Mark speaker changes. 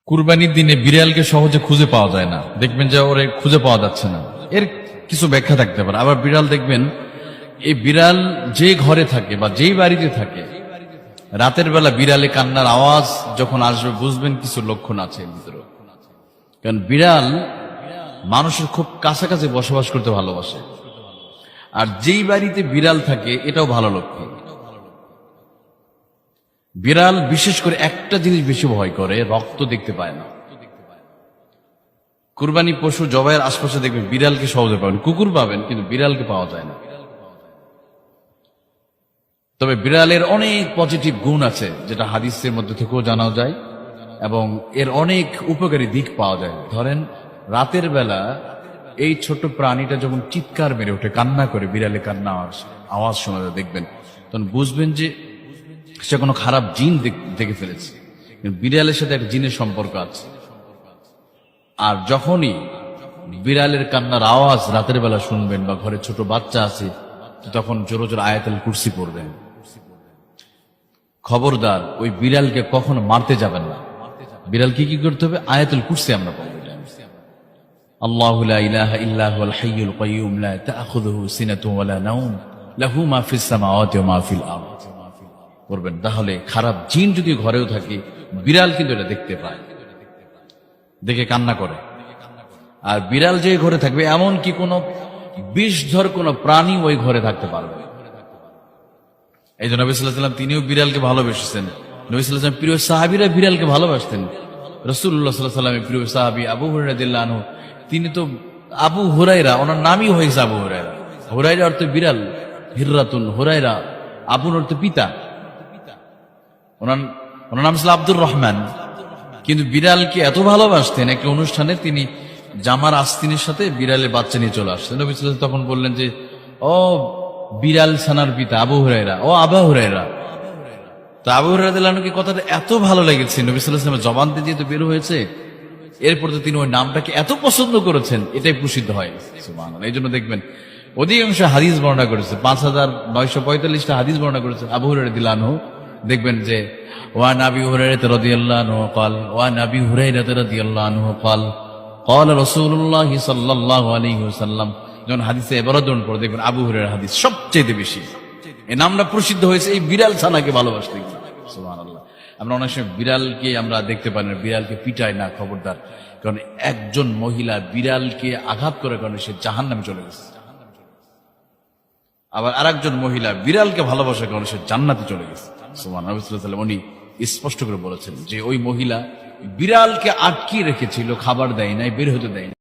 Speaker 1: কুরবানির দিনে বিড়ালকে সহজে খুঁজে পাওয়া যায় না, দেখবেন যে ওরে খুঁজে পাওয়া যাচ্ছে না। এর কিছু ব্যাখ্যা থাকতে পারে। আবার বিড়াল দেখবেন, এই বিড়াল যে ঘরে থাকে বা যেই বাড়িতে থাকে, রাতের বেলা বিড়ালে কান্নার আওয়াজ যখন আসবে বুঝবেন কিছু লক্ষণ আছে এর ভিতরে। কারণ বিড়াল মানুষের খুব কাছাকাছি বসবাস করতে ভালোবাসে, আর যেই বাড়িতে বিড়াল থাকে এটাও ভালো লক্ষণ। বিড়াল বিশেষ করে একটা জিনিস বেশি ভয় করে, রক্ত দেখতে পায় না। কুরবানি পশু জবাইয়ের আশপাশে দেখবেন বিড়ালকে সহজে পাবেন, কুকুর পাবেন কিন্তু বিড়ালকে পাওয়া যায় না। তবে বিড়ালের অনেক পজিটিভ গুণ আছে যেটা হাদিসের মধ্যে থেকেও জানা যায়, এবং এর অনেক উপকারী দিক পাওয়া যায়। ধরেন রাতের বেলা এই ছোট প্রাণীটা যখন চিৎকার মেরে ওঠে, কান্না করে, বিড়ালে কান্না আওয়াজ শোনা যায়, দেখবেন তখন বুঝবেন যে সে কোনো খারাপ জিন দেখে ফেলেছে। বিড়ালের সাথে একটা জিনের সম্পর্ক আছে। আর যখনই বিড়ালের কান্নার আওয়াজ রাতের বেলা শুনবেন বা ঘরে ছোট বাচ্চা আছে, তখন জোরে জোরে আয়াতুল কুরসি পড়বেন। খবরদার ওই বিড়ালকে কখনো মারতে যাবেন না। বিড়ালকে কি করতে হবে? আয়াতুল কুরসি আমরা পড়ব। আল্লাহু লা ইলাহা ইল্লা হুয়াল হাইয়ুল কাইয়্যুম লা তা'খুযুহু সিনাতুন ওয়া লা নাওম লাহু মা ফিস সামাওয়াতি ওয়া মা ফিল আরদ করবেন। তাহলে খারাপ জিন যদি ঘরেও থাকে, বিড়াল কিন্তু এটা দেখতে পায়, দেখে কান্না করে। আর বিড়াল যে ঘরে থাকবে এমন কি কোনো বিষধর কোনো প্রাণী ওই ঘরে থাকতে পারবে। এই জন্য নবী সাল্লাল্লাহু আলাইহি ওয়াসাল্লাম তিনিও বিড়ালকে ভালোবেসেছেন। নবী সাল্লাল্লাহু আলাইহি ওয়াসাল্লাম প্রিয় সাহাবীরা বিড়ালকে ভালোবাসতেন। রাসূলুল্লাহ সাল্লাল্লাহু আলাইহি ওয়াসাল্লামের প্রিয় সাহাবী আবু হুরায়রা রাদিয়াল্লাহু আনহু, তিনি তো আবু হুরায়রা, ওনার নামই হয়েছে আবু হুরায়রা। হুরায়রা অর্থ বিড়াল, হিররাতুন, হুরায়রা আবুর অর্থ পিতা। ওনার নাম ছিল আব্দুর রহমান। কিন্তু বিড়ালকে এত ভালোবাসতেন, একটা অনুষ্ঠানে তিনি জামার আস্তিনের সাথে বিড়ালের বাচ্চা নিয়ে চলে আসতেন। নবী সাল্লাল্লাহু আলাইহি ওয়াসাল্লাম তখন বললেন যে, ও বিড়াল ছানার পিতা আবু হুরায়রা, ও আবা হুরায়রা। তো আবু হুরায়রা রাদিয়াল্লাহু আনহু কথাটা এত ভালো লেগেছে, নবী সাল্লাল্লাহু আলাইহি ওয়াসাল্লামের জবান দিয়ে যেহেতু বের হয়েছে, এরপর তো তিনি ওই নামটাকে এত পছন্দ করেছেন, এটাই প্রসিদ্ধ হয়। সুবহানাল্লাহ। এই জন্য দেখবেন অধিকাংশ হাদিস বর্ণনা করেছে, 5945টা হাদিস বর্ণনা করেছে আবু হুরায়রা রাদিয়াল্লাহু আনহু। দেখবেন যে ওয়ান আবি হুরায়রা রাদিয়াল্লাহু আনহু قال ওয়ান আবি হুরায়রা রাদিয়াল্লাহু আনহু قال قال রাসূলুল্লাহ সাল্লাল্লাহু আলাইহি ওয়াসাল্লাম। যখন হাদিসে ইবারাতুন পড়ে দেখবেন আবু হুরায়রার হাদিস সবচেয়ে বেশি। এই নামটা প্রসিদ্ধ হয়েছে এই বিড়াল ছানাকে ভালোবাসতে। সুবহানাল্লাহ। আমরা অনেক সময় বিড়ালকে আমরা দেখতে পাই না, বিড়ালকে পিটায় না, খবরদার। কারণ একজন মহিলা বিড়ালকে আঘাত করার কারণে সে জাহান্নামে চলে গেছে। আবার আরেকজন মহিলা বিড়ালকে ভালোবাসার কারণে সে জান্নাতে চলে গেছে। সুবহানাল্লাহ। নবী সাল্লাল্লাহু আলাইহি ওয়াসাল্লাম উনি স্পষ্ট করে বলেছেন যে ওই মহিলা বিড়ালকে আটকিয়ে রেখেছিল, খাবার দেয় নাই, বের হতে দেয় নাই।